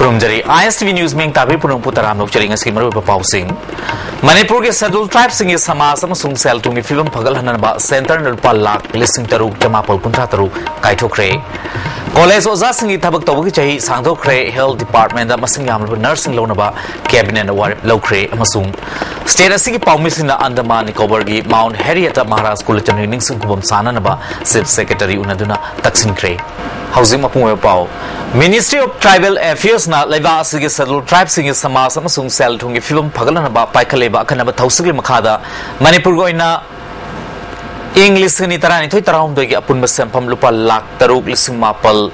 Kurumjari ISTV News Ming Tabi Punung Putaram Nokchering Aski Maru Pau Singh Manipur ke Scheduled Tribes Singh Samas amasung sel tungi film phagalhanaba Center Nalpa Lak listing taruk jamapal kuntra taruk kaithokre College Oza Singh thabak tawgi chahi sangthokre Health Department da masing yamlu nursing lonaba Cabinet award lokre amasung State asigi paumisina Andaman Nicobar gi Mount Harriet Maharaj School chamning sing kubam sananaba Chief Secretary unaduna taksin kre Housing Mapung Pau Ministry of Tribal Affairs na Leva Asigi Scheduled Tribes Singh Samas amasung sel tungi film phagalhanaba Paikaleba kanaba thausigli makhada Manipur goina English ni tarani thoi taram doi apun basam pam lupa lak taruk lising mapal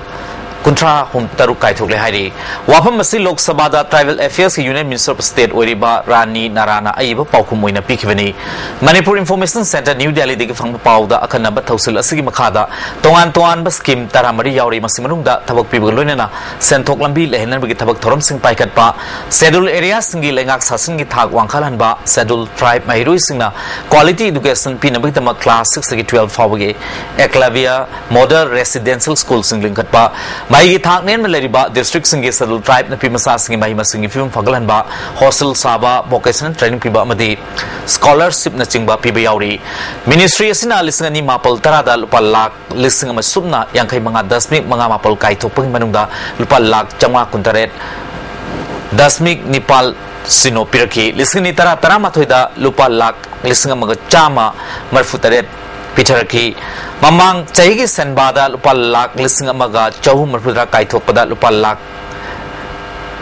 kuntra hum taruk kai thokle hairi wafam masi Lok Sabha da Tribal Affairs Union Minister of State Oriba Rani Narana aiba paukum moina pikibani Manipur Information Center New Delhi de phang pau da akhanaba thausil asigi makhada tongan ba scheme taramari yauri masimanung da thabak pibul loinana senthok lambi lehenan bagi thabak thoram sing paikat pa scheduled areas singi lengak sasin gi thak wangkhalan ba scheduled tribe mahirui singna quality education pinabagi tama class 6 gi 12 fawagi Eklavia Model Residential School singling katpa Mai thak nen malariba district singi scheduled tribe na pimasa singi mai masingi film phagalan ba hostel saba vocational training piba amadi scholarship na chingba piba yauri ministry asina lisingani mapal tarada lupa lak lising ama subna yangkai manga dasmik manga mapal kai thopang manungda lupa lak changwa kuntaret dasmik nipal sino piraki lisingani tara mathoida lupa lak lising ama chama marfutaret Pitaraki Mamang Chaigi Sanbada Lupa Lak lising amaga Chahu Marfudra Kaithokpada Lupa Lak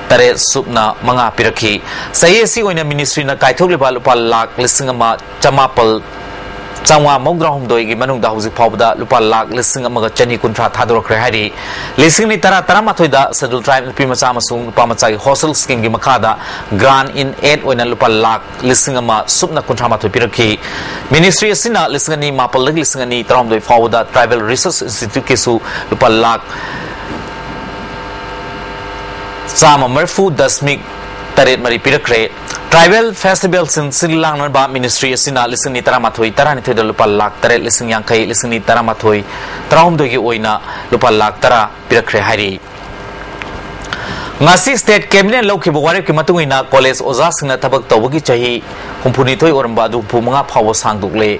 Tare Supna Manga Piraki Sayesi Oina Ministry na Kaithok Lupa Lak lising ama Chamapal Changwa Mogdrahum Doigi Manung da Hausi Pawda Lupa Lak lising amaga Chani Kuntra Thador Krehari lising ni tara mathoida Scheduled Tribe Pimasa Masung Pamachai Hostel Scheme gi Makada Grant in 8 Oina Lupa Lak lising ama Supna Kuntra Mathoi Piraki Ministry asina lisingani mapal lisingani taram doi fawda Tribal Research Institute kesu lupa lak sama marfu dasmik taret mari pirakre Tribal Festival sin silang ba Ministry asina lisingni taramathoi tarani thoi lupa lak taret lising yangkai lisingni taramathoi taram doi gi oina lupa lak tara pirakre hari Ngasi State Cabinet Lokhiba warep ki matungina College Oza singna thabak tawagi chahi humpuni thoi oramba du phumanga phawo sangdukle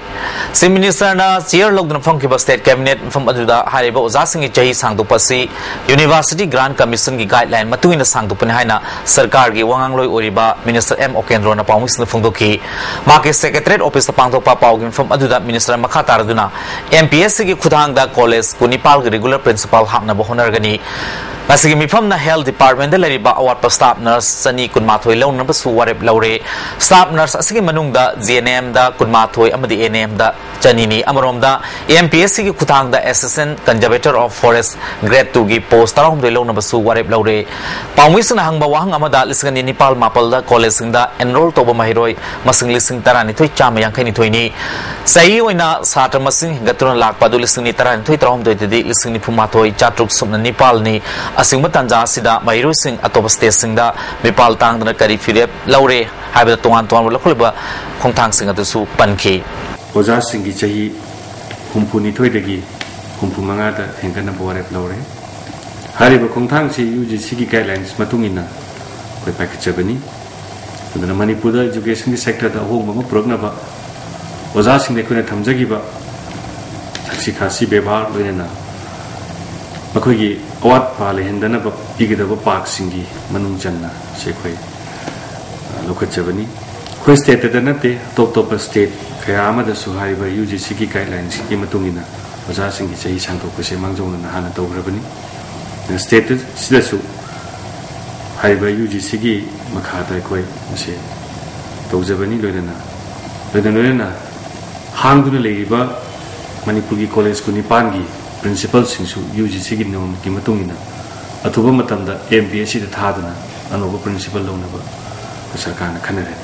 Chief Minister na chair lokdun phangkiba State Cabinet pham aduda hariba Oza singi chahi sangdupasi University Grant Commission gi guideline matungina sangdupani haina sarkar gi wangangloi oriba Minister M Okendro na pawmisna phungdoki Market Secretariat Office pangthokpa pawgin pham aduda Minister makha taraduna MPSC gi khudangda college kunipal gi regular principal hakna bahonargani Masigi mifam na Health Department da lariba award pa staff nurse sani kunmathoi lawn na basu warep laure staff nurse asigi manungda GNM da kunmathoi amadi NM da chanini amarom da MPSC gi khutang da Assistant Conservator of Forest grade 2 gi post tarom de lawn na basu warep laure pawmisna hangba wahang amada lisingani nipal mapal da college singda enroll toba mahiroi masing lising tarani thoi chama yangkai ni thoini sai oina satra masing gatuna lakpa du lising ni tarani thoi tarom de di lising ni phumathoi chatruk sumna nipal ni Asing Tanza Sida Mairu Sing Atop State Singda Mipal Tang the Kari Philip Laure have the Tuan Lakuba Kongtang Sing at the Su Panke Oza Singi Chahi Humpuni Toidegi Humpumangada Hengana Borep Laure Hariba Kongtang Si Uji Sigi Guidelines Matungina Quebec Jabani the Manipur education sector the home of Prognaba Oza Sing the Kuna Tamjagiba Saxikasi Beba Lena Makogi awat pale hendana ba pigidaba park singi manung janna sekhoi lokachabani khoi state da nate top state kayama da suhai ba UGC ki guidelines ki matungina oja singi chai sangto ko se mangjong na hana tograbani state sida su hai ba UGC ki makha da koi se tawjabani loina hangduna leiba manipur ki college ku nipan gi Principal Singsu UGC gi nom ki matungina athuba matamda MPSC da thadana anoba principal lonaba sarkar na khanare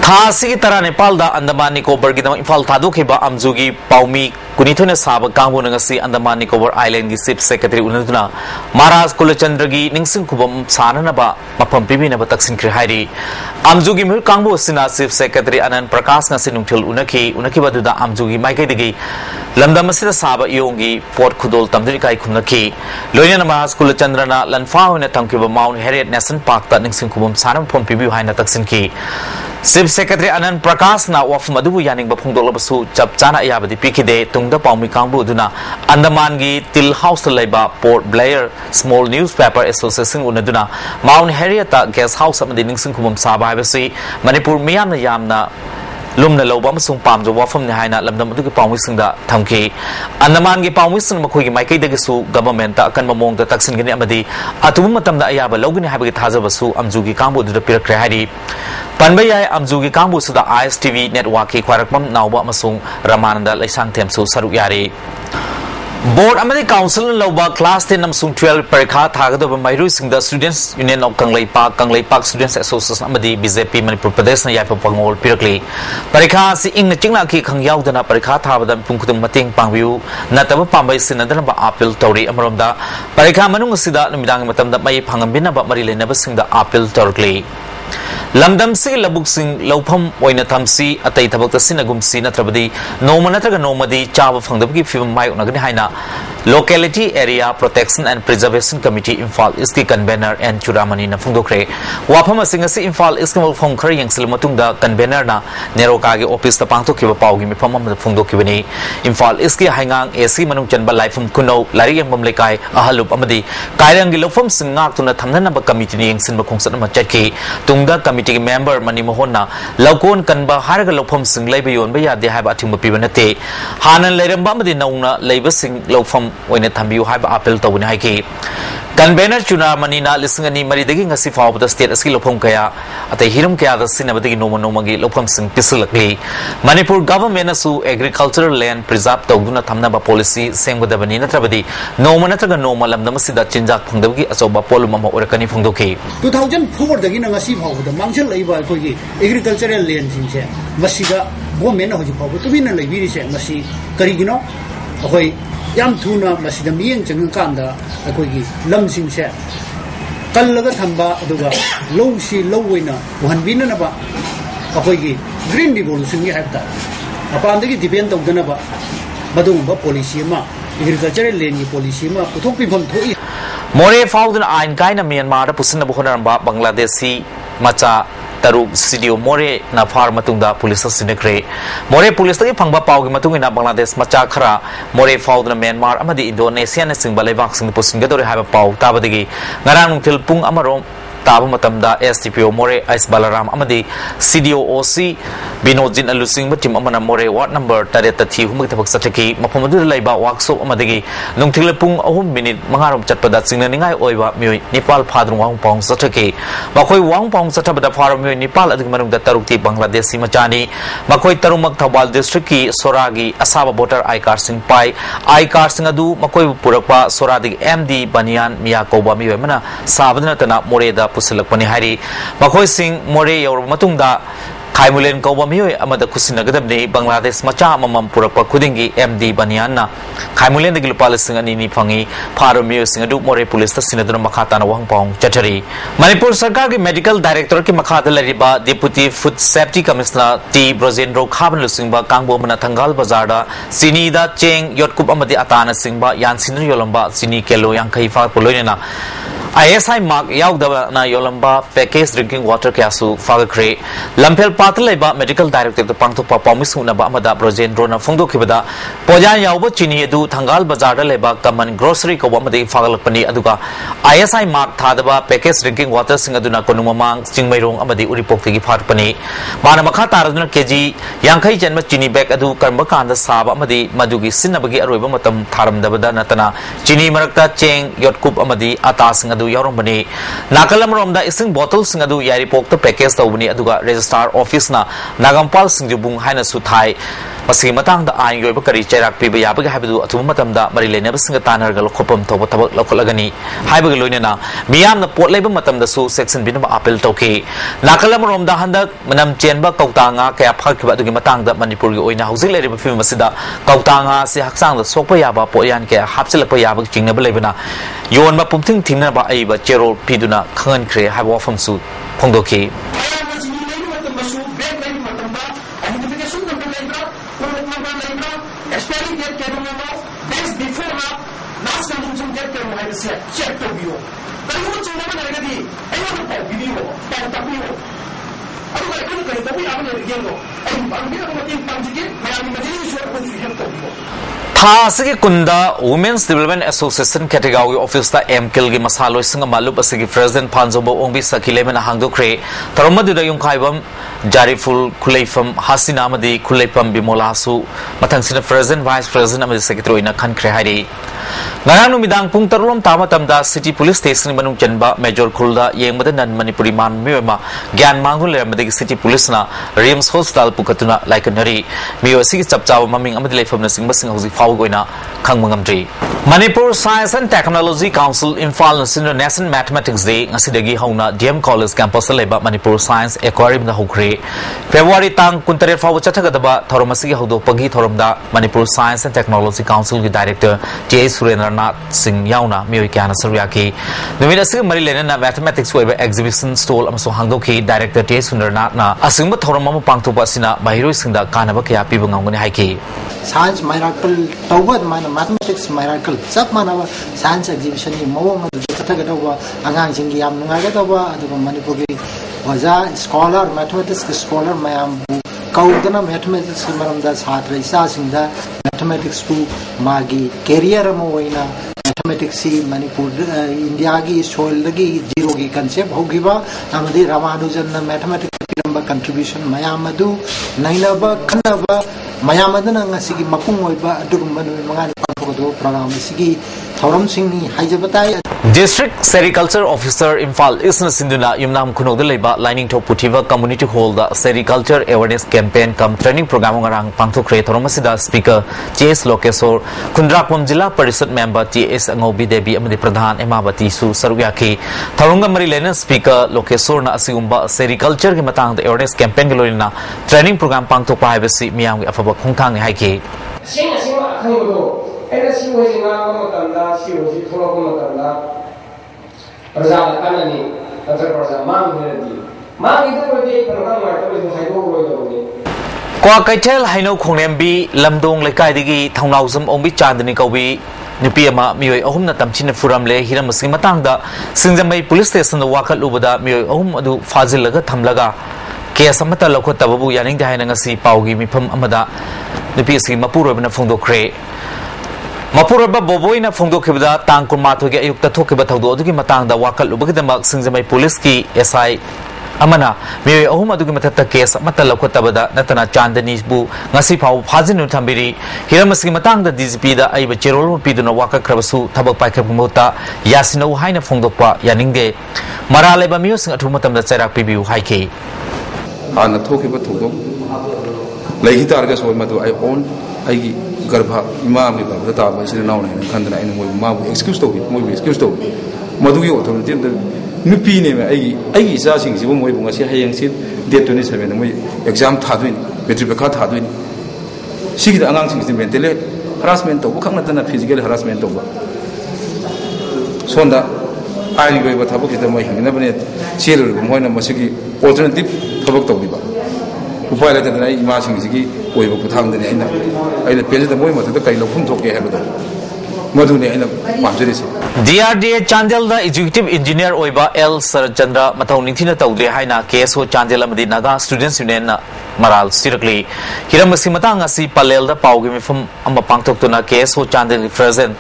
Tha sigi tara Nepal da Andaman Nicobar gi dam Imphal thadu khiba amjugi paumi Kunithuna Saba Kambu Nangasi Andaman Nicobar Island gi Chief Secretary Unaduna Maharaj Kulachandra gi Ningsing Kubam Sananaba Mapam Pibinaba Taksin Krihari Amjugi Mur Kambu Sina Chief Secretary Anan Prakas Nasinumtil Unaki Baduda Amjugi Maikadigi Lamdamasida Saba Yongi Port Kudol Tamdrikai Kunaki Loyan Maharaj Kulachandrana Lanfa in a Tankiba Mount Harriet Nasan Park that Ningsing Kubam Sanam Pom Pibu Haina Taksinki Chief Secretary Anan Prakas na of Madubu Yaning Bapungdolabasu Chapchana Yabadi Pikide Tungda Paumi Kambu Duna Andamangi Till House Leba Port Blair Small Newspaper Association Unaduna Mount Harrieta Guest House of the Ningsing Kumum Saba Manipur Miyamna Yamna Lumna Loba Masung Pam the Wafam Nihana Lamdamaki Pawising the Tamki Andamangi Pawising Makugi Maiki Degisu Government Kanbamong the Taxin Amadi Atumatam the Ayaba Logan Habitat Hazabasu Amzugi Kambu to the Pirakrahadi Panbaya Amzugi Kambu to the ISTV network Kwarakam Nauba Masung Ramananda Lesang Temsu Saruyari Board Amadi Council Loba Class 10 Namsung 12 Perikha Thagado Mairu Sing the Students Union of Kanglei Park Students Association Amadi BJP Manipur Pradesh na Yapa Pangol Pirakli Perikha si ing na chingla ki khangyaw dana Perikha Thabadan Pungkutung Mating Pangview Nataba Pambay Sinadana ba Apil Tori Amaronda Perikha Manung Sida Numidang Matam da May Pangambina ba Marile Never Sing the Apil Torkli Lamdam si labuk sing lopam oina tamsi atay tabak ta sinagumsi na trabadi noma natraga nomadi chawa fangdabgi film mai unagani haina Locality Area Protection and Preservation Committee Imphal Iski Convener and Churamani na fungdokre wapama singasi Imphal Iski mo fongkhari yang silmatungda convener na nerokage office ta pangtokkiba pawgi mifam amda fungdokkibani Imphal Iski haingang AC manung chanba laifum kuno lari yang mamlekai ahalup amadi kairangi lofam singak tuna thamnana ba committee ni yang sinba khongsat ma chatki tungda committee member mani mohonna laukon kanba haraga lofam sing leiba yonba yade haiba athingba pibanate hanan leiramba amadi nauna leiba sing lofam oina thambiu haiba appeal tawni haiki convener chuna manina lisingani maridagi ngasi fawda state aski lofam kaya atai hirum kaya da sinabadagi nomagi lofam sing pisulakli Manipur government asu agricultural land preserve tawduna thamna ba policy senggodabani natrabadi natraga noma lamdamasida chinjak phangdabagi asoba polum ama orakani phangdoki 2004 dagi na ngasi fawda mangchal leiba kogi agricultural land singse masiga government na hoji fawda tubina leibiri se masi karigino ahoi yam thuna masida miyeng chang kanda akogi lamsing se kallaga thamba aduga lowsi lowina wanbina na ba akogi green revolution ni habta apandagi depend tawdana ba badung policy ma agricultural land ni policy ma puthok pifam thoi More found in Kaina Myanmar Pusina Buhonamba Bangladeshi Macha Taru Sidio More na Farmatunda Police Sinecre More Police Pangba Pau Matungina Bangladesh Macha Kara More found in Myanmar Amadi Indonesian Singbalevaks in the Pusingador have a Pau Tabadigi Naran Tilpung Amarom Tabu Matamda STPO More Ice Balaram Amadi CDOOC Binojin Alusing Matim Amana More Ward number Tareta T Humatabak Sataki Mapamadu Laiba Wakso Amadigi Nungtilapung Ahum Minute Mangaram Chatpadat Singaningai Oiva Mui Nepal Padrum Wang Pong Sataki Makoi Wang Pong Satabada Faram Nepal at the Manum the Taruki Bangladesh Machani Makoi Tarumak Tabal District Soragi Asaba Botar Aikar Sing Pai Aikar Singadu Makoi Purapa Soradi MD Banyan Miyakoba Miwemana Sabana More da Pusilakpani Hari Makoi Sing More or Matunda Kaimulen Koba Mioi Amada Kusinagadabni Bangladesh Macha Mamam Purapa Kudingi MD Banyana Kaimulen the Gilpalising and Nini Pangi Paramio Singadu More Police Sinadra Makatana Wang Pong Chatari Manipur Sarkari Medical Director Ki Makata Lariba Deputy Food Safety Commissioner T. Brozendro Kaban Lusingba Kangbo Manatangal Bazarda Sinida Cheng Yotkup Amadi Atana Singba Yan Sinu Yolamba Sini Kelo Yang Kaifa Polonina ISI Mark Yaugdava na Yolamba Package Drinking Water Kasu Fagakre Lampel Pataleba Medical Director the Pangto Papomisuna Bamada Brozendro na Fundo Kibada Poja Yauba Chini Edu Tangal Bazarda Leba Kaman Grocery Kawamadi Fagalapani Aduga ISI Mark Tadaba Package Drinking Water Singaduna Konumamang Singmairong Amadi Uripokti Parpani Manamaka Taraduna KG Yankai Janma Chini Bek Adu Karmakanda Saba Amadi Madugi Sinabagi Arubamatam Taram Dabada Natana Chini Marakta Cheng Yotkup Amadi Atas Yarombani Nakalam Romda Ising Bottles Singadu Yaripok the Package Tawni Aduga Registrar Office na Nagampal Singjubung Haina Suthai Masih matang da aing yoi bakari cerak piba ya baga habidu atuma matam da mari lene basinga tanar gal khopam thoba tabak lakolagani hai baga loine na miyam na pot leba matam da su section bin ba apel toke nakalam rom da handak manam chenba kautanga kaya phakhiba dugi matang da Manipur gi oina hausi lere ba film masida kautanga si haksang da sokpa ya ba poyan ke hapsil pa ya ba jingna ba lebana yon ba pumting thingna ba ai ba chero piduna khan kre hai wa fam su phongdoki check the view. But you want to know what I did? I want to talk video, talk video. I don't like to talk video. I'm going to think Panjiki, I'm going to show what you have to do. Thasigi Kunda Women's Development Association Category Office da MKIL gi masalo singa malup asigi President Panzobo Ongbi Sakile mena hangdo kre Taromadu da yung kaibam Jariful Kuleifam Hasina Amadi Kuleipam Bimolasu Matangsina President Vice President Amadi Secretary na kan kre haidi Ngarang numidang pung tarulom tama tamda City Police Station manung janba Major Kulda yeng madanan Manipuri man miwema Gyan mangun le amadi City Police na Riams Hostal pukatuna laikanari miyo asigi chapchaw maming amadi leifam na sing basing hausi faw goina khang mangamdri Manipur Science and Technology Council Imphal National Mathematics Day ngasidagi hauna DM College campus leba Manipur Science Aquarium na hokre February tang kuntare faw chathagadaba thoromasigi haudo pagi thoromda Manipur Science and Technology Council gi Director T.A. Surendranath Singh yauna miyo kyana saryaki numida asigi mari lena mathematics weba exhibition stall amso hangdoki Director T.A. Surendranath na asingba thoromama pangthoba sina bahiro singda kanaba kya piba ngangani haiki Science miracle tawad mana mathematics miracle sab mana science exhibition ni mawang chatagadawa angang singi yam nungagadawa aduga Manipur gi waja scholar mathematics scholar mayam kaudana mathematics maramda satra isa singda mathematics ku magi career amoina mathematics si Manipur India gi soil gi zero gi concept hogiba amadi Ramanujan mathematics contribution mayamadu nainaba khanaba mayamadana ngasigi mapung oiba adugumba mangani pangthokado program sigi thorom singni haijabatai District Sericulture Officer Imphal Isna Sinduna Yumnam Kunogda leba lining to Putiva Community Hall the Sericulture Awareness Campaign come training program ngarang pangthokre thoromasida Speaker J.S. Lokesor Kundrakwam Jilla Parishad Member T.S. Angobi Devi amadi Pradhan Emabati Su Sarugyaki Tharunga Mari Lena Speaker Lokesor na asigumba Sericulture gi matang the awareness campaign galoina training program pangthokpa haibasi miyam gi afaba khongthang haiki singa khangdo ena singo singa matamda siwoji thoroko matamda Praja kanani atra praja mang idurodi program martabe haigo roidoni Kwa Kaitel Haino Khonglembi Lamdong Lekai digi Thongnauzam Ongbi Chandani Kaubi Nupi ama miyoi ahum na tamchina furamle hiram masing matangda Singjamai Police Station da wakat lubada miyoi ahum adu fazilaga thamlaga Kaya samata laukot tababu yaning dahay na ngasi paugi mipam amada Nupi asigi mapuro na phongdokre Mapuraba boboy na phongdokibada tangkun mathoge ayukta thokiba thawdo adugi matangda wakat lubagdamak Singjamai Police ki SI Amana miyoi ahum adugi matata case amata laukottabada natana Chandani bu ngasi phaw phajinu thambiri hiram asigi matangda DGP da aiba cherol piduna waka krabasu thabak paikhab mota yasinau haina phongdokpa yaningde maraleba miyo sing athu matamda chairak pibiu haike ana thokiba thongdok laihi targa soi madu I own ai garbha imam ni ba ta ba sina nauna ni khandana ai moi ma excuse to moi excuse to madu yo thon tin nupi ne ai isa sing si moi bunga si hayang si date 27 moi exam thaduin metric ka thaduin sigi da angang sing si mental harassment to khang na physical harassment to sonda ai go ba thabuk kita moi hingna bane chelo moi na masigi alternative thabuk to diba upai la tadana ima sing sigi oi ba puthang de aina page da moi ma ta kai lo khum thoke ha ba madune aina pamjeri se DRDA Chandel da Executive Engineer Oiba L. Sarachandra Matau Ningthina Tawde Haina KSO Chandel Amadi Naga Students Union na Maral Sirakli Hiramasi Matang asi Palel da Paugi Mifam Amba Pangtoktuna KSO Chandel President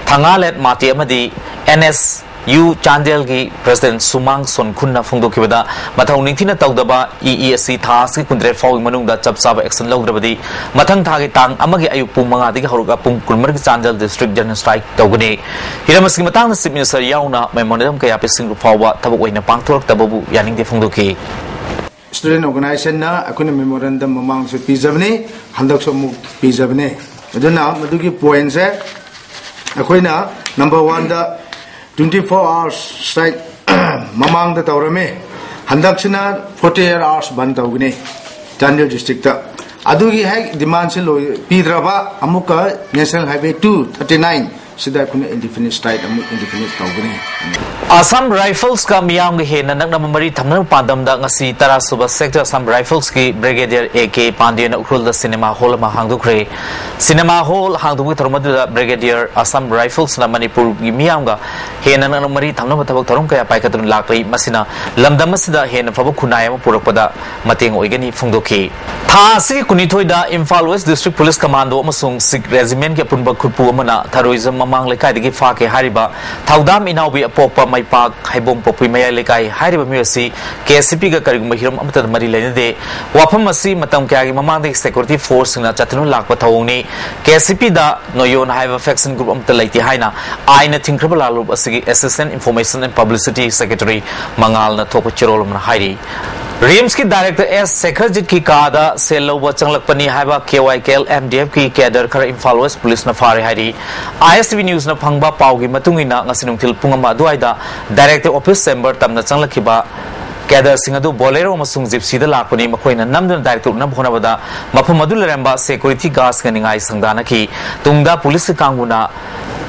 Thangalet Mati Amadi NSU Chandel gi President Sumang Sonkhunna Phongdokibada Matau Ningthina Tawdaba EESC Thas ki Kundre Fawing Manungda Chapsaba Action Lawdrabadi Mathang Thagi Tang Amagi Ayuk Pung Manga digi Haruga Pung Kulmar gi Chandel District General Strike Tawgani Hiramasi Matang Chief Minister Yauna Memorandum kaya pising fawa tabuk waina pangtulak tababu yaning de phongdoki student organization na akuna memorandum mamang su pizabne handak so mu pizabne aduna madugi point se akoina number 1 da 24 hours strike mamang da tawrame handak sina 48 hours ban tawgne Chandigarh district ta adugi hai demand se loi pidraba amuka national highway 239 sida kuna indefinite strike amu indefinite tawgne Assam Rifles ka miyam ge he nanak na mari thamna padam da ngasi tara suba sector Assam Rifles ki brigadier AK Pandya na ukrul da cinema hall ma hangdukre cinema hall hangduk tharmadu da brigadier Assam Rifles na Manipur gi miyam ga he nanak mari thamna bathabak tharum kaya pai ka tun lakri masina lamdam masida he na fabu khunai ma purakpada mateng oigani phungdoki tha si kunithoi da Imphal West District Police Commando amasung Sikh Regiment ke punba khutpu amana terrorism mamang lekai digi fa ke hariba thaudam inaubi apokpa Maipak Haibong Popui Maya Lekai Hariba Musi KCP ga karigum hiram amata mari lenade wafam masi matam kya mamang de security force na chatnu lakpa thawni KCP da noyon haiva faction group amta laiti haina aina thingkrabala lob asigi assistant information and publicity secretary mangal na thopa chirol man hairi RIMS की director S शेखरजीत की कादा cell लौबा चंगलकपनी हाइबा KYKL MDF की cadre खर Imphal waste police न फारे हाइरी ISTV news न फंगबा पाउगी मतुंगिना ngasinutil pungama duaida director office chamber तमना चंगलखिबा कैडर सिंगदु बोलेरो मसुंग जिप्सी द लाकपनी मखोइना नमदन डायरेक्टर न भोनाबदा मफम मदु लरंबा सिक्योरिटी गार्ड्स गनिंगाई संगदाना की तुंगदा पुलिस कांगुना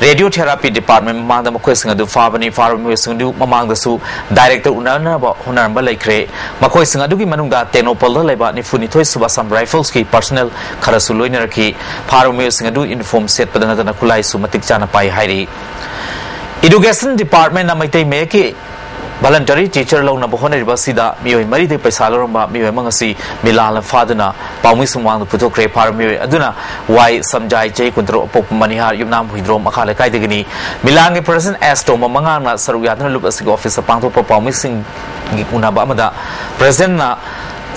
रेडियो थेरापी डिपार्टमेंट मांग मखोइ सिंगदु फाबनी फारम सिंगदु ममांगदसु डायरेक्टर उनारनबा होनारंबा लेख्रे मखोइ सिंगदुगी मनुंगदा टेनोपल द लेबा निफुनिथोइ सुबा सम राइफल्स की पर्सनल खरसु लोइनरखी फारम सिंगदु यूनिफॉर्म सेट पदनदना खुलाई सु मतिक चाना पाई हाइरी एजुकेशन डिपार्टमेंट न मैतै मे की voluntary teacher law na bohona ribasida mioi mari de paisa loramba mioi mangasi milala faduna paumi sumwang puthokre phar mioi aduna wai samjai chei kuntro pop manihar yumnam huidrom akhala kai degini milange person asto mamanga na saruyatna lup asig office pangtho paumi sing unaba amada president na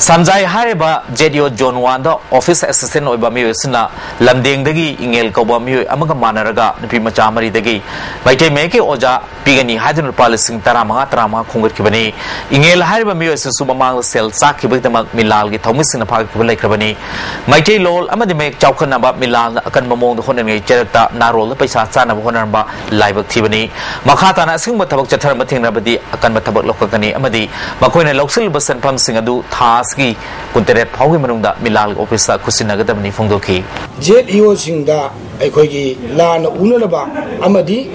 Sanjay Hareba JDO John Wanda Office Assistant Oiba Miosina Lamding Dagi Ingel Koba Mio Amaga Manaraga Nipi Machamari Dagi Baite Meke Oja Pigani Hadin Palising Tarama Trama Kungur Kibani Ingel Hareba Mios Subamang Sel Saki Bitamak Milal Thomas in the Park Lakabani Maite Lol Amadime Chaukanaba Milan Akan Mamong the Honey Cherta Narol Pisa Sana Honamba Live Activity Makatana Singma Tabak Chatarmatin Rabadi Akan Matabak Lokakani Amadi Makoina Loxil Basan Pam Singadu Taski Kunteret Paugi Manunda Milal Officer Kusinagadam Nifundoki Jet Eo Singda Ekogi Lan Unaba Amadi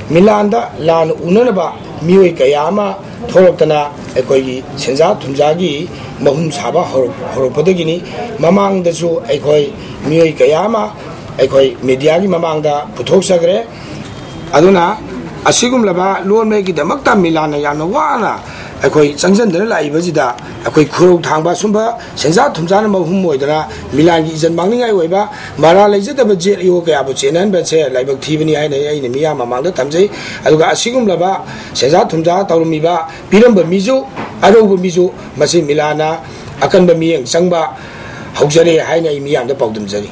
Milanda Lan Unaba Mui Kayama Torotana Ekogi Senza Tunzagi Mahum Saba Horopadagini Mamang the Zoo Ekoi Mui Kayama Ekoi Mediagi Mamanga Putoksagre Aduna Asigum Laba Lord Meki the Makta Milana Yanawana Ekoi Sansan de la Ibazida Ekoi Kuru Tamba Sumba Senza Tumzana Mahum Moidana Milangi is and Manging Iweba Mara Lazeta Jet Yoga Abuchinan but say like Tivani in Mia Mamanga Tamze Aluga Asigum Laba Senza Tumza Taurumiba Piramba Mizu Adoba Mizu Masi Milana Akanba Miang Sangba Hoxare Haina Miam the Pogdum Zari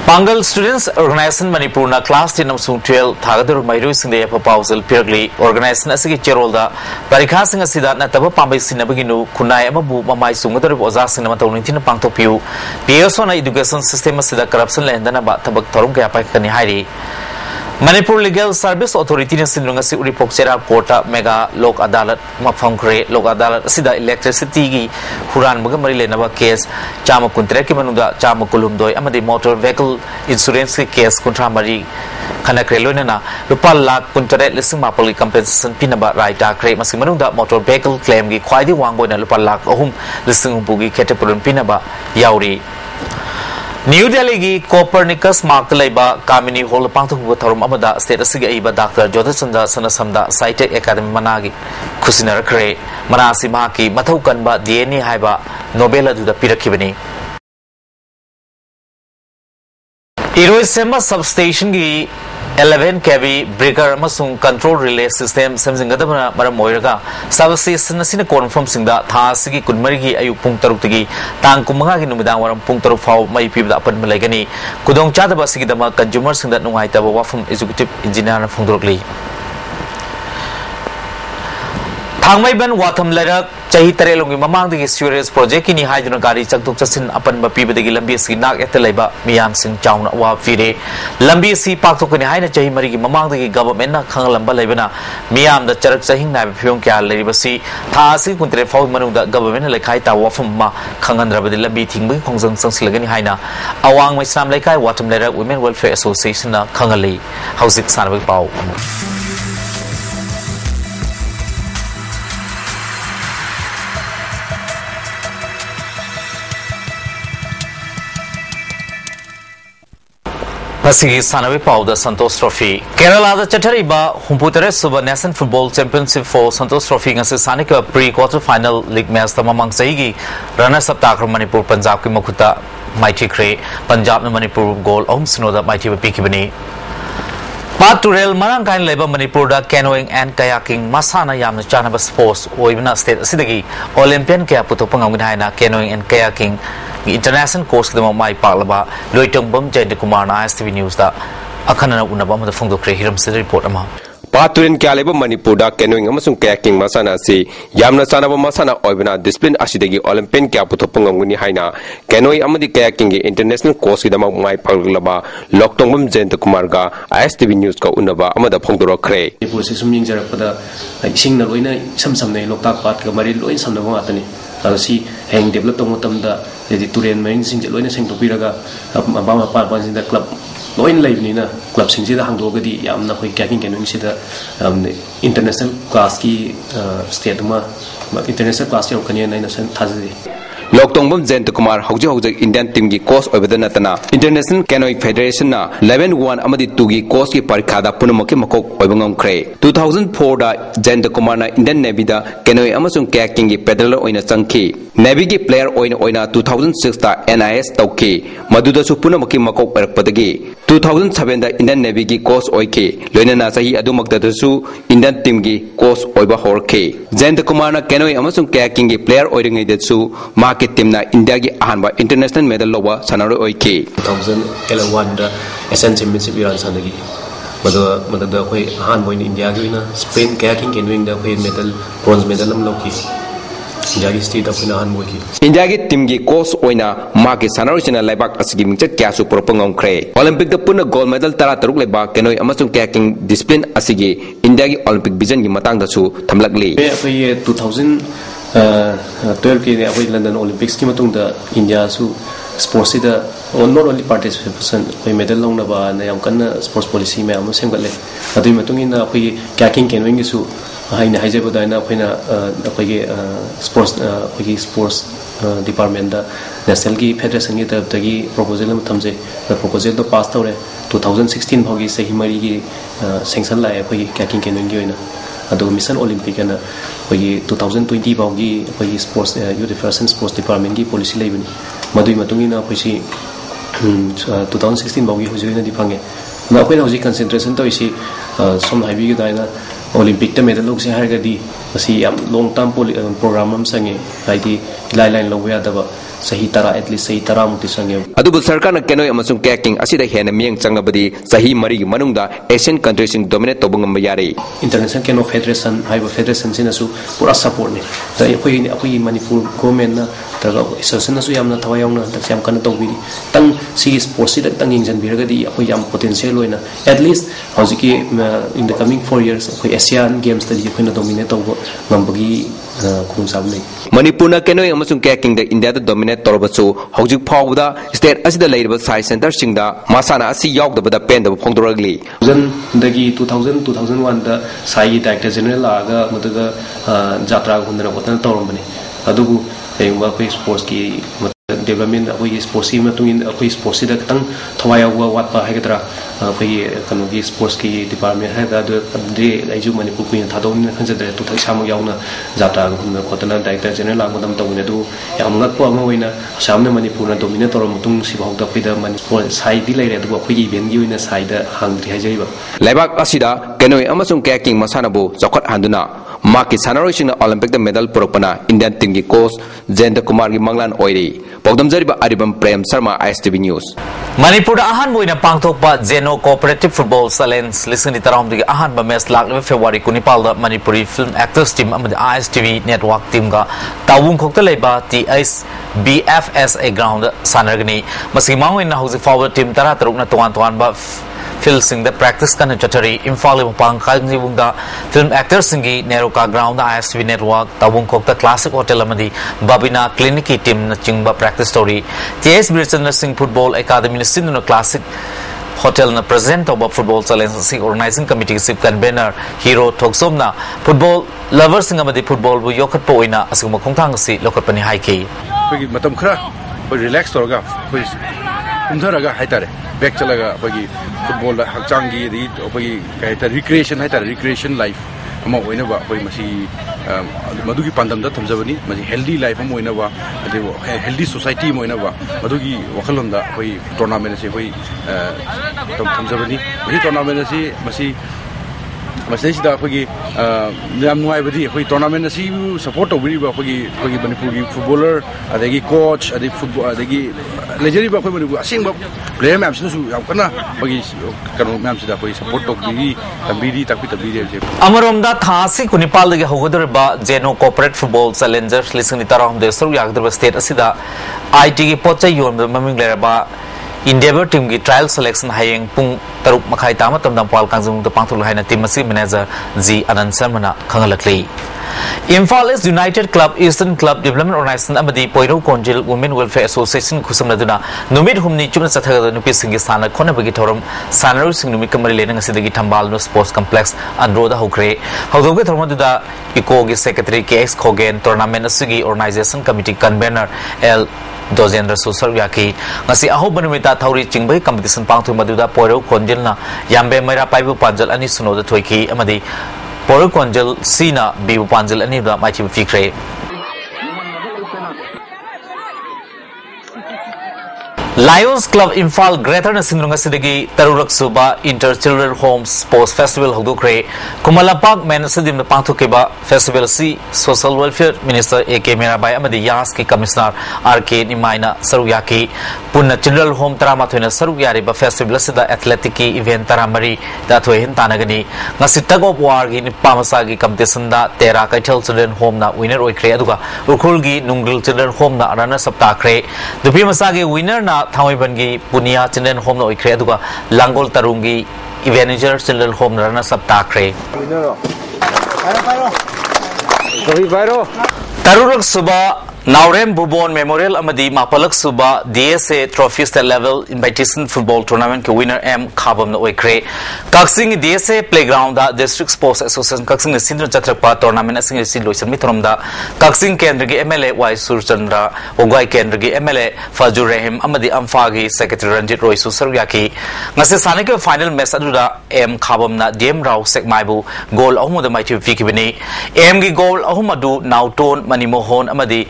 Pangal Students Organization Manipurna Class 10 of 12 Thagadur Mairu Sing the proposal Purely Organization Asiki Cherolda Barikasing Asida Nataba Pambai Sinabaginu Kunai Amabu Mamai Sungator Oza Cinematonintin Pangtopiu Piosona Education System Asida Corruption Landana Tabak Torum Kapakani Hari Manipur Legal Service Authority in Sindungasi Uripokchera Kota Mega Lok Adalat Mapfangre Lok Adalat Sida Electricity Huran Mugamari Lenava case Chama Kuntreki Manuga Chama Kulumdoi Amadi Motor Vehicle Insurance case Kuntra Mari Kanakrelonana Lupal Lak Kuntret Lissing Mapoli Compensation Pinaba Raita Kre Masimanunda Motor Vehicle Claim Gi Kwadi Wango na Lupal Lak Ohum Lissing Bugi Ketapurun Pinaba Yauri New Delhi gi Copernicus Mark Laiba Kamini Hall Pangtuk Thorum Amada State Asiga Iba Dr. Jodhasanda Sanasamda Site Academy Managi Kusinar Kre Manasi Maki Mataukanba DNA Haiba Nobela to the Pirakibani Iroisema Substation gi 11 kV breaker amasung control relay system samjingadabana maramoiraga substation asina confirm singda thasigi kunmarigi ayu pung 3 tagi tang kumanga gi numidang waram pung 3 fau mai pibda apan malaigani kudong chadaba sigidama consumer singda nungaitaba wafum executive engineer na phungdorokli thangmaiban watham larak chahi tarelongi mamang digi serious project kini haiduna gari chaktuk chasin apan ba piba digi lambi si nak ete leba miyam sing chauna wa fire lambi si paktok kini haina chahi mari gi mamang digi government na khangalamba lebana miyam da charak chahing na phiong kya lebasi tha si kuntre fau manu da government na lekhai ta wafum ma khangan rabadi lambi thingbi khongjang sangsilagani haina awang mai sam lekai watum lera women welfare association na khangali housing sanawik pau Masih Sanawi Pauda Santos Trophy. Kerala da Chatariba Humputere Suba National Football Championship for Santos Trophy ngasi sanika pre-quarter final league match tamamang saigi runners up takram Manipur Punjab ki makuta Mighty Kre Punjab na Manipur goal sinoda Mighty Pikibani. Paturel Marangkain Leba Manipur da canoeing and kayaking masana yamna chanaba sports oibna state asidagi Olympian kaya puto pangawin na canoeing and kayaking international course the mai paklaba loitong bam jai kumar na HELENDRO news da akhana unaba ma phongdo kre hiram se report ama Paturin Kaleba Manipur da canoeing amasung kayaking masana si yamna sanaba masana oibna discipline asidagi Olympian kya puto pangawini haina canoeing amadi kayaking international course the mai paklaba loktong bam jai kumar ga HELENDRO news ka unaba amada phongdo kre Manipur se suming jarapada sing na loina sam nei loktak pat ka mari loin sam na atani si hang develop tong matam da jadi turen main sing loina sing topiraga abama par ban sing da club loin live ni na club sing da hang do ga di yamna khoi kaking kenon si da international class ki state ma international class yo kania na san thazdi Loktong bam Jent Kumar Hauja Indian team ki course oibadana International Canoeing Federation na 11-1 amadi 2 ki course ki parikha da punamaki makok oibangam kre 2004 da Jent Kumar na Indian Navy da canoeing amasung kayaking ki pedaler oina changki Navy ki player oina 2006 da NIS tauki maduda su punamaki makok parakpadagi 2007 da Indian Navy ki course oike loinana sahi adumakda su Indian team ki course oiba horke Jent Kumar na canoeing amasung kayaking ki player oiringai desu market team na India ki ahanba international medal loba sanaro oike 2011 da ASEAN championship iran sanagi madada khoi ahanba in India ki na sprint kayaking canoeing da khoi medal bronze medal am loki India ki state of ahanba ki India ki team ki course oina market sanaro china laibak asigi mingchat kya su propangong kre Olympic da puna gold medal tara taruk leba canoeing amasung kayaking discipline asigi India ki Olympic vision ki matang da su thamlakli 2012 ke apoi London Olympics ki matung da India su sports da not only participation koi medal long na ba na yam kan sports policy me am sem galle adui matung in apoi kayaking canoeing su haina haije boda na apoi na apoi sports department da national ki federation ki taraf tagi proposal am thamje the proposal to pass tawre 2016 bhogi sahi mari ki sanction la apoi kayaking canoeing ki oina ado mission olympic na apoi 2020 bhogi apoi sports youth affairs and sports department ki policy leibani madui matungina apoi si 2016 bhogi hojina di phange na apoi hoji concentration to isi som haibi ga daina olympic ta medal log se har ga di asi yam long term program am sange haidi line lo ya da sahi tara at least sahi tara muti sange adubu sarkar na canoeing amasung kayaking asida hena miyang changnabadi sahi mari gi manungda Asian countries sing dominate tobungam yare International Canoe Federation haiba federation sinasu pura support ni ta apoi Manipur government na ta association na su yamna thawayong na ta siam kana tawbi tang si sports si tang ingjan biraga di apoi yam potential loina at least hojiki in the coming 4 years apoi Asian games ta di khona dominate tawbo ngambagi khung sabnei Manipur na canoeing amasung kayaking da India da dominate torbasu hojik phawda state asida leirba science center singda masana asi yaugdabada pendaba phongdoragli 2001 da sai director general aga mudaga jatra hundra botana tawrambani adugu ayumba pe sports ki development apoi sports ki matungin apoi sports da tang thawaya watpa haigatra apoi kanu ki sports ki department ha da de aiju Manipur ku thadon khanjadre tu thai samu yauna jatra hundra botana director general agodam tawne du yam ngak po ama hoina samne Manipur na dominate tor mutung sibhok da pida Manipur sai di leire du apoi event gi hoina sai da hangri haijaiba laibak asida canoeing amasung kayaking masana bu jakat handuna maki sanarosing Olympic da medal puropana Indian team ki coach Jent Kumar ki manglan oiri Pogdam Jariba Aribam Prem Sharma HELENDRO news Manipur ahan boina pangthokpa Zen Jeno Cooperative Football Challenge listen ni taram digi ahan ba match lak le February kunipal da Manipuri Film Actors Team amadi ISTV Network Team ga tawung khokta leiba BFSA ground sanargani masi maung in hausi forward team tara taruk na tuan ba Phil Singh the practice kan chatari Imphal pang kang da film actors singi Neroka ground ISTV Network tawung khokta classic hotel amadi Babina clinic team na chingba practice story TS Birchandra Singh Football Academy na sinno classic hotel na present of football challenge sing organizing committee sip convener hero thoksomna football lovers sing amadi football bu yokat poina asuma khongthang si lokat pani haiki pagi matam khra relax torga pagi kumtharaga haitare back chalaga pagi football hakchangi ri pagi kaita recreation haitare recreation life ama oina ba pagi masi madugi pandam da thamjabani masi healthy life ama oina ba healthy society moina ba madugi wakhalonda pagi tournament se pagi thamjabani masi tournament se masi masida pagi yam nuai badi pagi tournament se support obri ba pagi Manipuri footballer adagi coach adagi football adagi legend ba pagi asing ba player map su yam kana pagi kanu map sida pagi support obri tambiri takpi Amarom da thasi kunipal dagi hogodar ba Jeno Corporate Football Challengers listen taram de sur yagdar state asida IT gi pochai yom maming lera ba Endeavor team ki trial selection hayeng pung taruk makhai tama tamdam pal kangjung to pangthul haina team masi manager G Anand Sharma khangalakli Imphal is United Club Eastern Club Development Organization amadi Poiro Konjil Women Welfare Association khusamladuna numit humni chuna chathaga nupi singi sana khona bagi thoram sanaru sing numit kamari lena ngasidagi thambal no sports complex andro da hokre hawdoge thormaduda eco gi secretary KX Khogen tournament asigi organization committee convener L Dozendra Susarwyaki ngasi aho banumita thauri chingbai competition pangthu maduda Poiro Konjil na yambe maira paibu panjal ani suno da thoiki amadi Poiro Konjil Sina Bibu Panjil ani da mai chi fikre Lions Club Imphal Greater Nasingrunga Sidigi Tarurak Suba Inter Children Homes Sports Festival Hogukre Kumalapak Manasadim the Pantukeba Festival C Social Welfare Minister A.K. Mirabai Amadi Yaski Commissioner R.K. Nimaina Saruyaki Punna Children Home Taramatuna Saruyariba Festival Sida Athletic Event Taramari Datwe Hintanagani Nasitag of Wargi Pamasagi Competition da Tera Kaitel Children Home na winner Oikre Aduga Ukulgi Nungil Children Home na Arana Saptakre the Pimasagi winner na Thawibangi Punia Children Home no ikre aduga Langol Tarungi Evenger Children Home rana saptakre Tarurak Suba Naurem Bubon Memorial Amadi Mapalak Suba DSA Trophy State Level Invitation Football Tournament ke winner M Khabam no ikre Kaksing DSA Playground da District Sports Association Kaksing Sindra Chatrakpa Tournament asing sin loisan mitrom da Kaksing Kendra gi MLA Y Surchandra Ogai Kendra gi MLA Fazur Rahim Amadi Amfagi Secretary Ranjit Roy Susaryaki ngase sane ke final match aduda M Khabam na DM Rao Sek Maibu goal ahum da mai chi fikibini M gi goal ahum adu Nauton Manimohon Amadi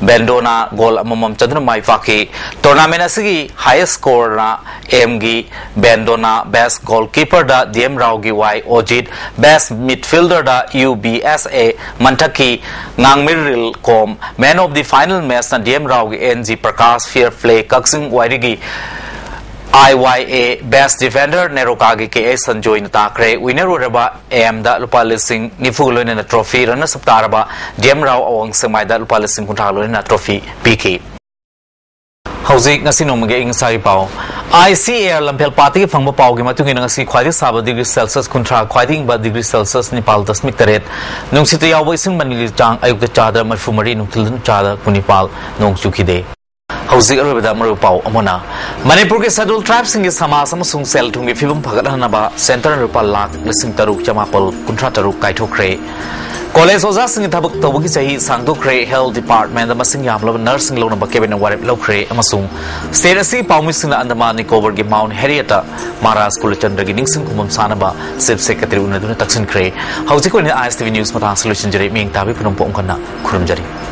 Bendona goal amamam Chandra Mai Faki tournament asigi highest score na MG Bendona best goalkeeper da DM Rao gi Y Ojit best midfielder da UBSA Mantaki Ngangmiril Kom man of the final match na DM Rao gi NG Prakash Fair Play Kaksing Wairigi IYA Best Defender Nerokagi KA Sanjoy Natakre winner Reba AM da Lupa Lising Nifulo na trophy Rana Saptaraba DM Rao Awang Samai da Lupa Lising Kuntalo na trophy PK Hauzik ngasi nomage ing sari pau ICAR Lampel Party fangba pau gi matung ina ngasi khwadi saba degree Celsius kuntra khwadi ba degree Celsius Nepal 10.3 nungsiti yaw ising manili tang ayuk da chada marfumari nungtil chada kunipal nong chukide Hauzik arubada maru pau amona Manipur ke scheduled tribes singi samas amasung sel thungi fibum phagatana ba center rupa lakh lising taruk chamapal kuntra taruk kaithokre College oza singi thabak tawagi chahi sangdokre health department amasing yamlab nursing lona ba keben warep lokre amasung state asi paumising Andaman Nicobar gi Mount Harriet Maharaj Kulachandra gi ningsing kumum sanaba chief secretary unaduna taksin kre Hauzik ko ni ISTV news mata solution jare ming tabi punong pong kana khurum jari